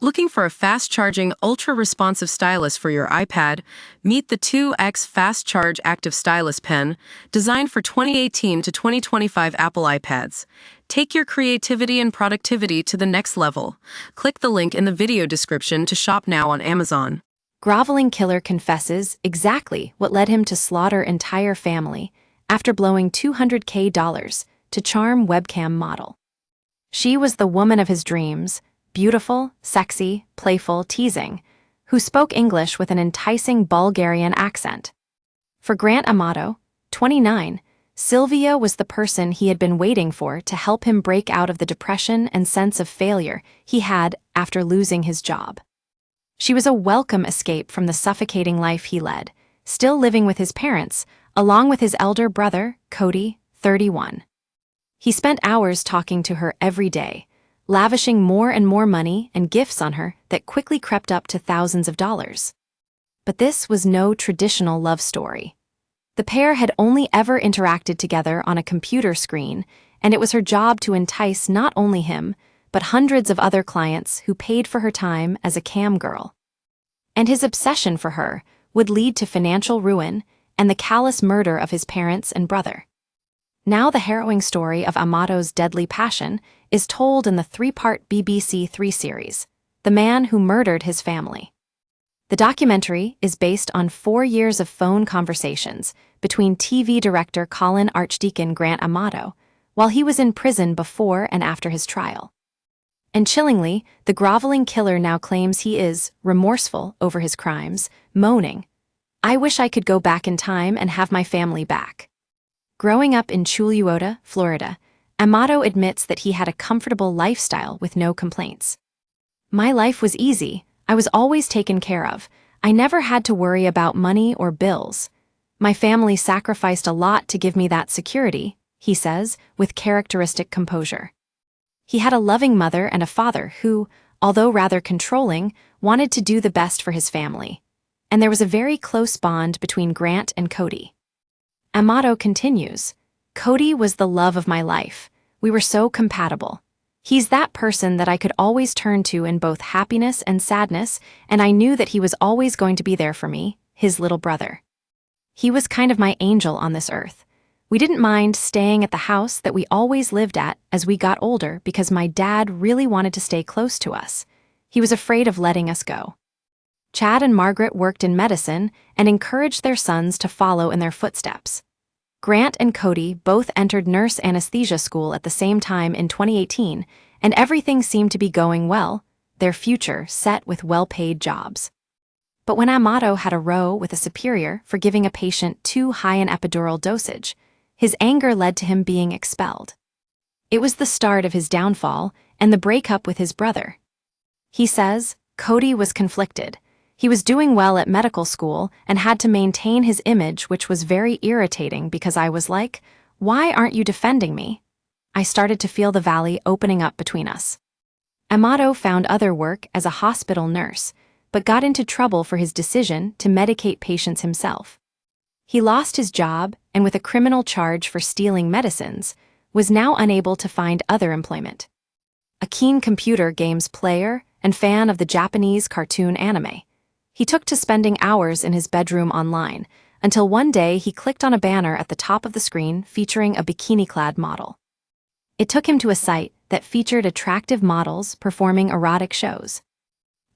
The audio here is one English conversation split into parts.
Looking for a fast-charging, ultra-responsive stylus for your iPad? Meet the 2x Fast Charge Active Stylus Pen, designed for 2018 to 2025 Apple iPads. Take your creativity and productivity to the next level. Click the link in the video description to shop now on Amazon. Groveling killer confesses exactly what led him to slaughter entire family after blowing $200k to charm webcam model. She was the woman of his dreams, beautiful, sexy, playful, teasing, who spoke English with an enticing Bulgarian accent. For Grant Amato, 29, Sylvia was the person he had been waiting for to help him break out of the depression and sense of failure he had after losing his job. She was a welcome escape from the suffocating life he led, still living with his parents, along with his elder brother, Cody, 31. He spent hours talking to her every day, lavishing more and more money and gifts on her that quickly crept up to thousands of dollars. But this was no traditional love story. The pair had only ever interacted together on a computer screen, and it was her job to entice not only him, but hundreds of other clients who paid for her time as a cam girl. And his obsession for her would lead to financial ruin and the callous murder of his parents and brother. Now the harrowing story of Amato's deadly passion is told in the three-part BBC Three series, The Man Who Murdered His Family. The documentary is based on 4 years of phone conversations between TV director Colin Archdeacon Grant Amato while he was in prison before and after his trial. And chillingly, the groveling killer now claims he is remorseful over his crimes, moaning, "I wish I could go back in time and have my family back." Growing up in Chuluota, Florida, Amato admits that he had a comfortable lifestyle with no complaints. "My life was easy. I was always taken care of. I never had to worry about money or bills. My family sacrificed a lot to give me that security," he says, with characteristic composure. He had a loving mother and a father who, although rather controlling, wanted to do the best for his family. And there was a very close bond between Grant and Cody. Amato continues, "Cody was the love of my life. We were so compatible. He's that person that I could always turn to in both happiness and sadness, and I knew that he was always going to be there for me, his little brother. He was kind of my angel on this earth. We didn't mind staying at the house that we always lived at as we got older because my dad really wanted to stay close to us. He was afraid of letting us go." Chad and Margaret worked in medicine and encouraged their sons to follow in their footsteps. Grant and Cody both entered nurse anesthesia school at the same time in 2018, and everything seemed to be going well, their future set with well-paid jobs. But when Amato had a row with a superior for giving a patient too high an epidural dosage, his anger led to him being expelled. It was the start of his downfall and the breakup with his brother. He says, "Cody was conflicted. He was doing well at medical school and had to maintain his image, which was very irritating because I was like, 'Why aren't you defending me?' I started to feel the valley opening up between us." Amato found other work as a hospital nurse, but got into trouble for his decision to medicate patients himself. He lost his job and, with a criminal charge for stealing medicines, was now unable to find other employment. A keen computer games player and fan of the Japanese cartoon anime, he took to spending hours in his bedroom online, until one day he clicked on a banner at the top of the screen featuring a bikini-clad model. It took him to a site that featured attractive models performing erotic shows.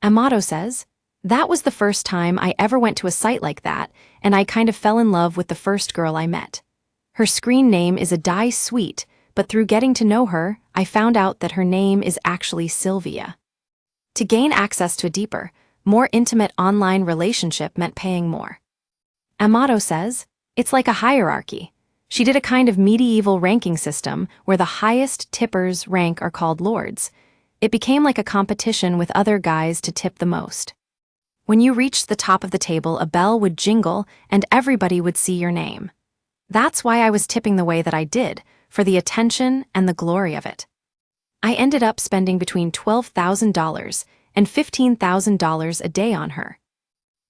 Amato says, "That was the first time I ever went to a site like that, and I kind of fell in love with the first girl I met. Her screen name is a die sweet, but through getting to know her, I found out that her name is actually Sylvia." To gain access to a deeper, more intimate online relationship meant paying more. Amato says, "It's like a hierarchy. She did a kind of medieval ranking system where the highest tippers rank are called lords. It became like a competition with other guys to tip the most. When you reached the top of the table, a bell would jingle and everybody would see your name. That's why I was tipping the way that I did, for the attention and the glory of it. I ended up spending between $12,000 and $15,000 a day on her.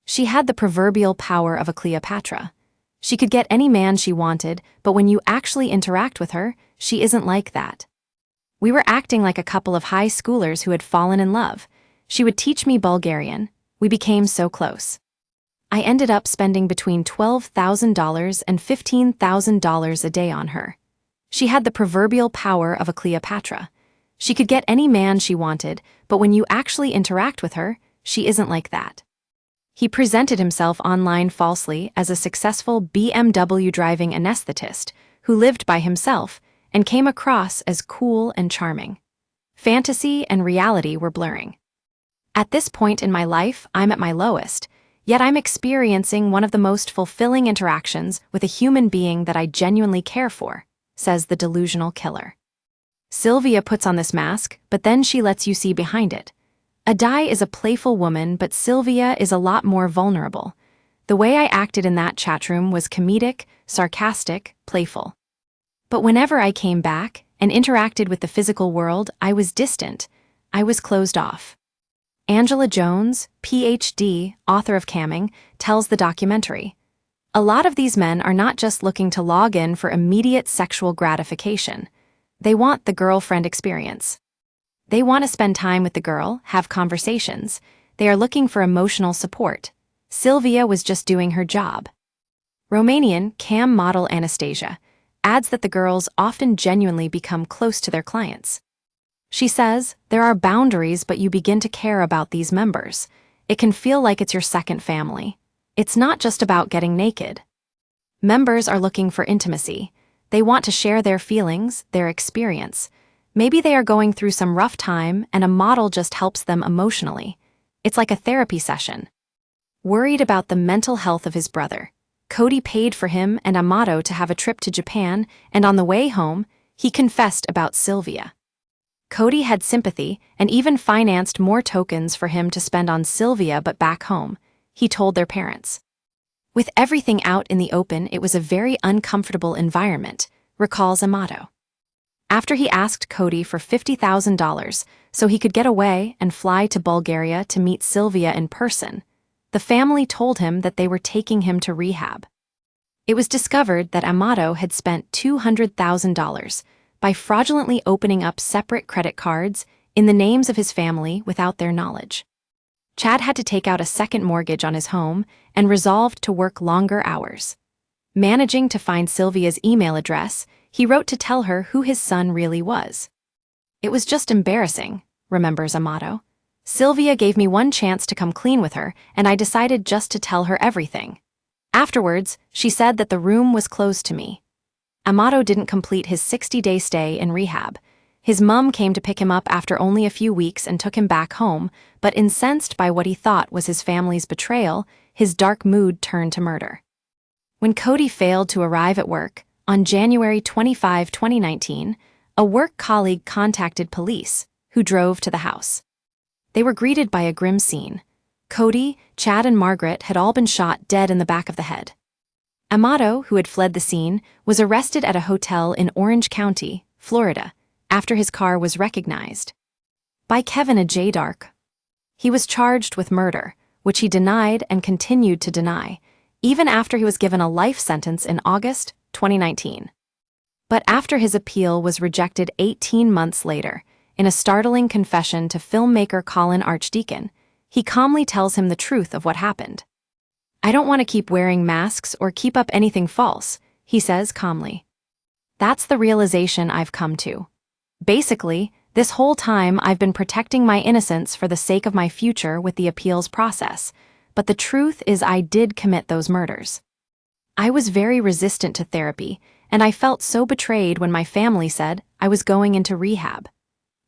She had the proverbial power of a Cleopatra. She could get any man she wanted, but when you actually interact with her, she isn't like that. We were acting like a couple of high schoolers who had fallen in love. She would teach me Bulgarian. We became so close. I ended up spending between $12,000 and $15,000 a day on her. She had the proverbial power of a Cleopatra. She could get any man she wanted, but when you actually interact with her, she isn't like that. He presented himself online falsely as a successful BMW driving anesthetist who lived by himself and came across as cool and charming. Fantasy and reality were blurring. At this point in my life, I'm at my lowest, yet I'm experiencing one of the most fulfilling interactions with a human being that I genuinely care for, says the delusional killer. Sylvia puts on this mask, but then she lets you see behind it. Adai is a playful woman, but Sylvia is a lot more vulnerable. The way I acted in that chatroom was comedic, sarcastic, playful. But whenever I came back and interacted with the physical world, I was distant. I was closed off. Angela Jones, PhD, author of Camming, tells the documentary. A lot of these men are not just looking to log in for immediate sexual gratification. They want the girlfriend experience. They want to spend time with the girl, have conversations. They are looking for emotional support. Sylvia was just doing her job. Romanian cam model Anastasia adds that the girls often genuinely become close to their clients. She says, there are boundaries, but you begin to care about these members. It can feel like it's your second family. It's not just about getting naked. Members are looking for intimacy. They want to share their feelings, their experience. Maybe they are going through some rough time and a model just helps them emotionally. It's like a therapy session. Worried about the mental health of his brother, Cody paid for him and Amato to have a trip to Japan, and on the way home, he confessed about Sylvia. Cody had sympathy and even financed more tokens for him to spend on Sylvia, but back home, he told their parents. With everything out in the open, it was a very uncomfortable environment, recalls Amato. After he asked Cody for $50,000 so he could get away and fly to Bulgaria to meet Sylvia in person, the family told him that they were taking him to rehab. It was discovered that Amato had spent $200,000 by fraudulently opening up separate credit cards in the names of his family without their knowledge. Chad had to take out a second mortgage on his home and resolved to work longer hours. Managing to find Sylvia's email address, he wrote to tell her who his son really was. It was just embarrassing, remembers Amato. Sylvia gave me one chance to come clean with her, and I decided just to tell her everything. Afterwards, she said that the room was closed to me. Amato didn't complete his 60-day stay in rehab. His mom came to pick him up after only a few weeks and took him back home, but incensed by what he thought was his family's betrayal, his dark mood turned to murder. When Cody failed to arrive at work, on January 25, 2019, a work colleague contacted police, who drove to the house. They were greeted by a grim scene. Cody, Chad, and Margaret had all been shot dead in the back of the head. Amato, who had fled the scene, was arrested at a hotel in Orange County, Florida, after his car was recognized by Kevin J. Dark. He was charged with murder, which he denied and continued to deny, even after he was given a life sentence in August 2019. But after his appeal was rejected 18 months later, in a startling confession to filmmaker Colin Archdeacon, he calmly tells him the truth of what happened. I don't want to keep wearing masks or keep up anything false, he says calmly. That's the realization I've come to. Basically, this whole time I've been protecting my innocence for the sake of my future with the appeals process, but the truth is I did commit those murders. I was very resistant to therapy, and I felt so betrayed when my family said I was going into rehab.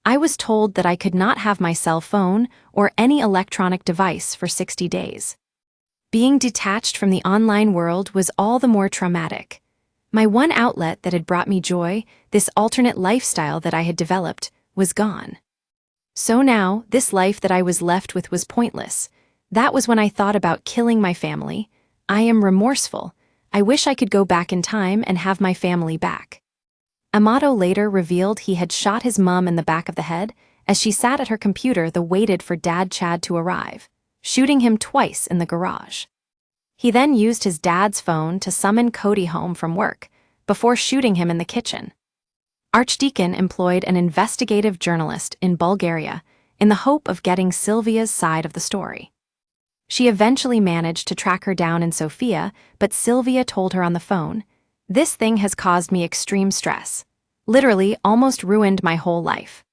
I was told that I could not have my cell phone or any electronic device for 60 days. Being detached from the online world was all the more traumatic. My one outlet that had brought me joy, this alternate lifestyle that I had developed, was gone. So now, this life that I was left with was pointless. That was when I thought about killing my family. I am remorseful. I wish I could go back in time and have my family back. Amato later revealed he had shot his mom in the back of the head as she sat at her computer and waited for Dad Chad to arrive, shooting him twice in the garage. He then used his dad's phone to summon Cody home from work, before shooting him in the kitchen. Archdeacon employed an investigative journalist in Bulgaria in the hope of getting Sylvia's side of the story. She eventually managed to track her down in Sofia, but Sylvia told her on the phone, "This thing has caused me extreme stress. Literally almost ruined my whole life.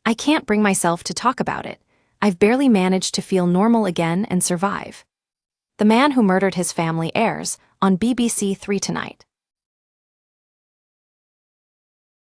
I can't bring myself to talk about it. I've barely managed to feel normal again and survive." The Man Who Murdered His Family airs on BBC 3 tonight.